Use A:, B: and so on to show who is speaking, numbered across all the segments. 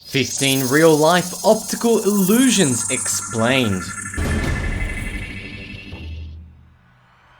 A: 15 real-life optical illusions explained.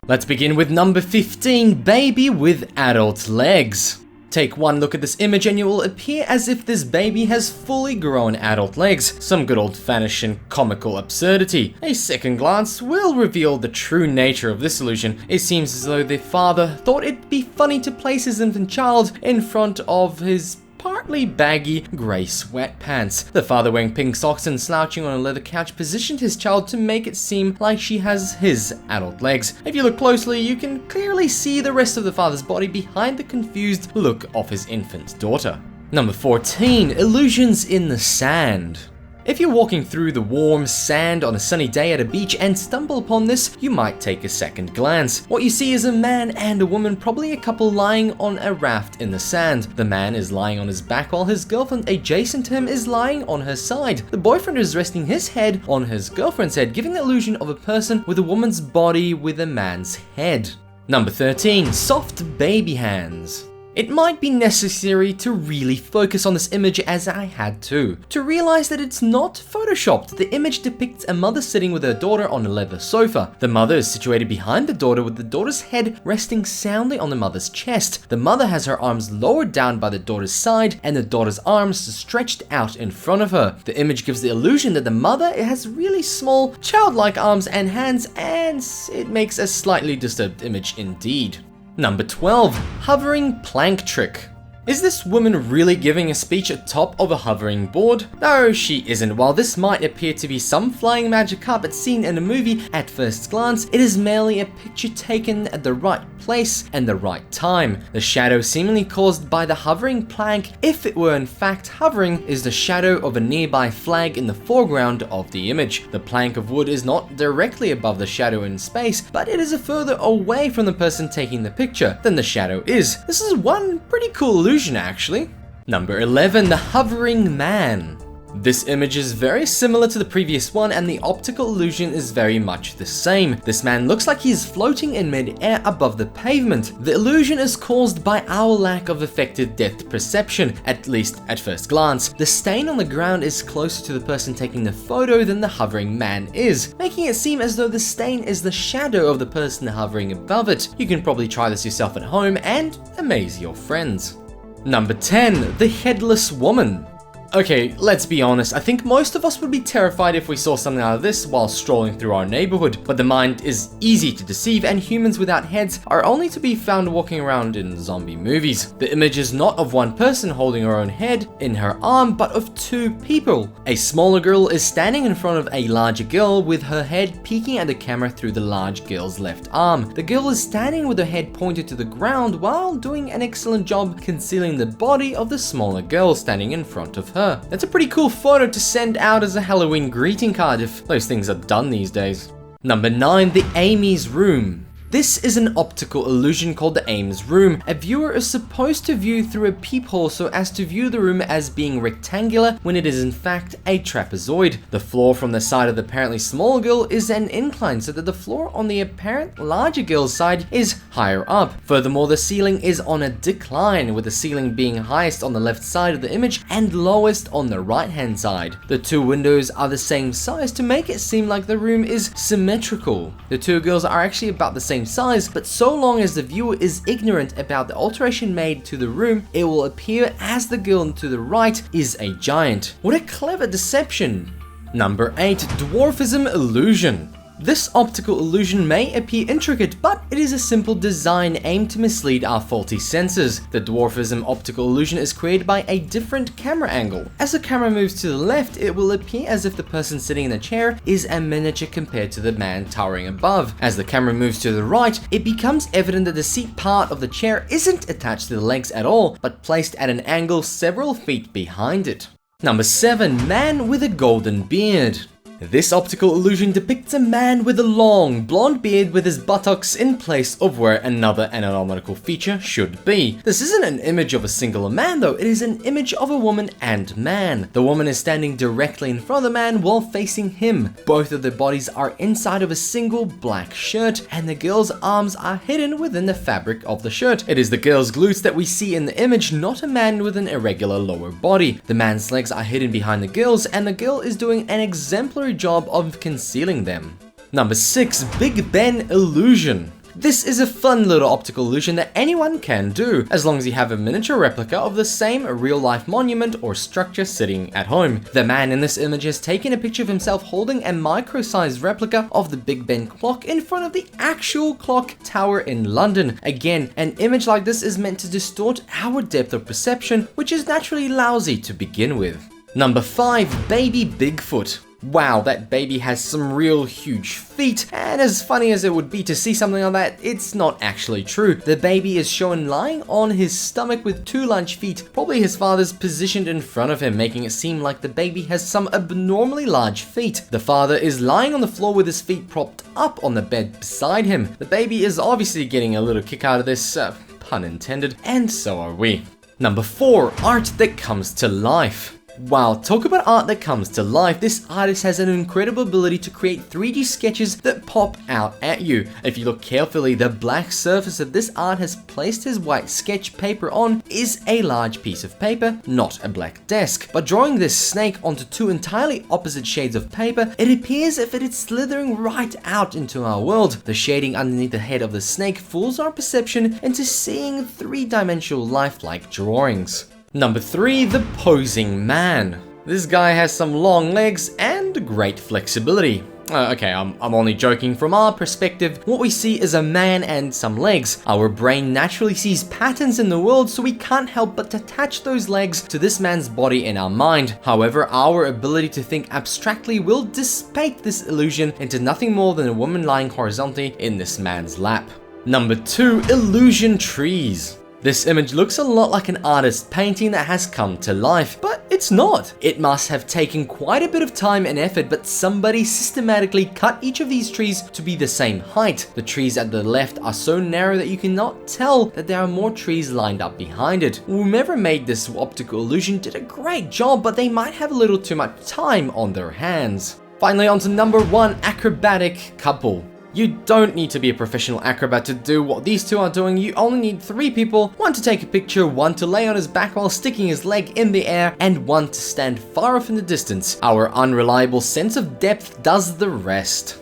A: Let's begin with number 15, baby with adult legs. Take one look at this image and it will appear as if this baby has fully grown adult legs. Some good old-fashioned comical absurdity. A second glance will reveal the true nature of this illusion. It seems as though the father thought it'd be funny to place his infant child in front of his partly baggy grey sweatpants. The father, wearing pink socks and slouching on a leather couch, positioned his child to make it seem like she has his adult legs. If you look closely, you can clearly see the rest of the father's body behind the confused look of his infant daughter. Number 14, illusions in the sand. If you're walking through the warm sand on a sunny day at a beach and stumble upon this, you might take a second glance. What you see is a man and a woman, probably a couple, lying on a raft in the sand. The man is lying on his back while his girlfriend adjacent to him is lying on her side. The boyfriend is resting his head on his girlfriend's head, giving the illusion of a person with a woman's body with a man's head. Number 13, soft baby hands. It might be necessary to really focus on this image, as I had to realize that it's not photoshopped. The image depicts a mother sitting with her daughter on a leather sofa. The mother is situated behind the daughter, with the daughter's head resting soundly on the mother's chest. The mother has her arms lowered down by the daughter's side and the daughter's arms stretched out in front of her. The image gives the illusion that the mother has really small, childlike arms and hands, and it makes a slightly disturbed image indeed. Number 12, hovering plank trick. Is this woman really giving a speech atop of a hovering board? No, she isn't. While this might appear to be some flying magic carpet seen in a movie at first glance, it is merely a picture taken at the right place and the right time. The shadow seemingly caused by the hovering plank, if it were in fact hovering, is the shadow of a nearby flag in the foreground of the image. The plank of wood is not directly above the shadow in space, but it is a further away from the person taking the picture than the shadow is. This is one pretty cool illusion actually. Number 11, the hovering man. This image is very similar to the previous one, and the optical illusion is very much the same. This man looks like he is floating in mid-air above the pavement. The illusion is caused by our lack of effective depth perception, at least at first glance. The stain on the ground is closer to the person taking the photo than the hovering man is, making it seem as though the stain is the shadow of the person hovering above it. You can probably try this yourself at home and amaze your friends. Number 10, the headless woman. Okay, let's be honest, I think most of us would be terrified if we saw something like this while strolling through our neighborhood, but the mind is easy to deceive, and humans without heads are only to be found walking around in zombie movies. The image is not of one person holding her own head in her arm, but of two people. A smaller girl is standing in front of a larger girl with her head peeking at the camera through the large girl's left arm. The girl is standing with her head pointed to the ground while doing an excellent job concealing the body of the smaller girl standing in front of her. That's a pretty cool photo to send out as a Halloween greeting card if those things are done these days. Number 9, the Amy's room. This is an optical illusion called the Ames room. A viewer is supposed to view through a peephole so as to view the room as being rectangular when it is in fact a trapezoid. The floor from the side of the apparently small girl is an incline so that the floor on the apparent larger girl's side is higher up. Furthermore, the ceiling is on a decline, with the ceiling being highest on the left side of the image and lowest on the right hand side. The two windows are the same size to make it seem like the room is symmetrical. The two girls are actually about the same size, but so long as the viewer is ignorant about the alteration made to the room, it will appear as the girl to the right is a giant. What a clever deception! Number 8, dwarfism illusion. This optical illusion may appear intricate, but it is a simple design aimed to mislead our faulty senses. The dwarfism optical illusion is created by a different camera angle. As the camera moves to the left, it will appear as if the person sitting in the chair is a miniature compared to the man towering above. As the camera moves to the right, it becomes evident that the seat part of the chair isn't attached to the legs at all, but placed at an angle several feet behind it. Number 7, man with a golden beard. This optical illusion depicts a man with a long, blonde beard with his buttocks in place of where another anatomical feature should be. This isn't an image of a singular man though, it is an image of a woman and man. The woman is standing directly in front of the man while facing him. Both of their bodies are inside of a single black shirt, and the girl's arms are hidden within the fabric of the shirt. It is the girl's glutes that we see in the image, not a man with an irregular lower body. The man's legs are hidden behind the girl's, and the girl is doing an exemplary job of concealing them. Number 6. Big Ben illusion. This is a fun little optical illusion that anyone can do, as long as you have a miniature replica of the same real-life monument or structure sitting at home. The man in this image has taken a picture of himself holding a micro-sized replica of the Big Ben clock in front of the actual clock tower in London. Again, an image like this is meant to distort our depth of perception, which is naturally lousy to begin with. Number 5. Baby Bigfoot. Wow, that baby has some real huge feet, and as funny as it would be to see something like that, it's not actually true. The baby is shown lying on his stomach with 2 large feet, probably his father's, positioned in front of him, making it seem like the baby has some abnormally large feet. The father is lying on the floor with his feet propped up on the bed beside him. The baby is obviously getting a little kick out of this, pun intended, and so are we. Number 4. Art that comes to life. Wow, talk about art that comes to life. This artist has an incredible ability to create 3D sketches that pop out at you. If you look carefully, the black surface that this art has placed his white sketch paper on is a large piece of paper, not a black desk. By drawing this snake onto 2 entirely opposite shades of paper, it appears as if it is slithering right out into our world. The shading underneath the head of the snake fools our perception into seeing 3-dimensional lifelike drawings. Number 3. The posing man. This guy has some long legs and great flexibility. Okay, I'm only joking. From our perspective, what we see is a man and some legs. Our brain naturally sees patterns in the world, so we can't help but attach those legs to this man's body in our mind. However, our ability to think abstractly will dissipate this illusion into nothing more than a woman lying horizontally in this man's lap. Number 2. Illusion trees. This image looks a lot like an artist's painting that has come to life, but it's not. It must have taken quite a bit of time and effort, but somebody systematically cut each of these trees to be the same height. The trees at the left are so narrow that you cannot tell that there are more trees lined up behind it. Whomever made this optical illusion did a great job, but they might have a little too much time on their hands. Finally, on to number 1, acrobatic couple. You don't need to be a professional acrobat to do what these two are doing. You only need 3 people, 1 to take a picture, 1 to lay on his back while sticking his leg in the air, and 1 to stand far off in the distance. Our unreliable sense of depth does the rest.